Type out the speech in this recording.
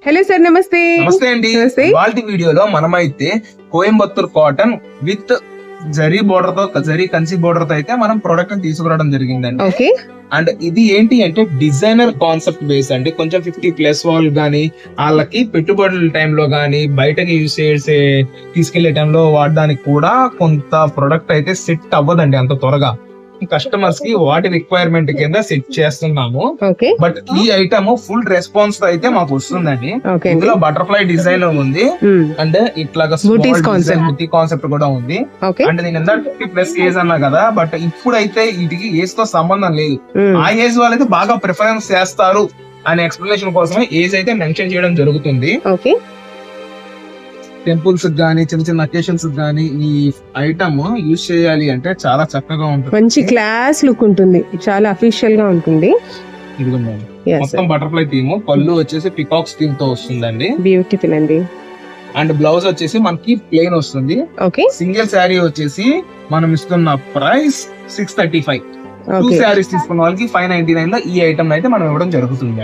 Hello sir, నమస్తే. నమస్తే అండి. ఇవాల్టి వీడియోలో మనమైతే Coimbatore cotton with zari border తో, జరీ కన్సీ బోర్డర్ తో అయితే మనం ప్రొడక్ట్ తీసుకురావడం జరిగిందండి. ఓకే. అండ్ ఇది ఏంటి అంటే డిజైనర్ కాన్సెప్ట్ బేస్ అండి. కొంచెం 50+ వాళ్ళు గానీ వాళ్ళకి పెట్టుబడుల టైంలో గానీ బయటకి యూజ్ చేసే తీసుకెళ్లే టైంలో వాడడానికి కూడా కొంత ప్రొడక్ట్ అయితే సెట్ అవ్వదండి అంత త్వరగా. కస్టమర్స్ కి వాటి రిక్వైర్మెంట్ కింద సెట్ చేస్తున్నాము. ఓకే. బట్ ఈ ఐటమ్ ఫుల్ రెస్పాన్స్ తో అయితే మాకు వస్తుందండి. ఇందులో బటర్ఫ్లై డిజైన్ ఉంది అండ్ ఇట్లాగా బుటీ కాన్సెప్ట్ కూడా ఉంది. అంటే నేను ఎంత 50+ ఏజ్ అన్నా కదా, బట్ ఇప్పుడైతే వీటికి ఏజ్ తో సంబంధం లేదు. ఆ ఏజ్ వాళ్ళైతే బాగా ప్రిఫరెన్స్ చేస్తారు అనే ఎక్స్ప్లెనేషన్ కోసమే ఏజ్ అయితే మెన్షన్ చేయడం జరుగుతుంది. టెంపుల్స్ గానీ చిన్న చిన్న అకేషన్స్ గానీ ఈ ఐటమ్ యూజ్ చేయాలి అంటే చాలా చక్కగా ఉంటుంది. మంచి క్లాస్ లుక్ ఉంటుంది, చాలా అఫీషియల్ గా ఉంటుంది. మొత్తం బటర్ఫ్లై థీమ్, పళ్ళు వచ్చేసి పికాక్స్ థీమ్ తో వస్తుందండి. బ్యూటిఫుల్ అండి. అండ్ బ్లౌజ్ వచ్చేసి మనకి ప్లెయిన్ వస్తుంది. సింగిల్ శారీ వచ్చేసి మనం ఇస్తున్న ప్రైస్ 635. 2 శారీస్ తీసుకున్న వాళ్ళకి 599 లో ఈ ఐటమ్ అయితే మనం ఇవ్వడం జరుగుతుంది.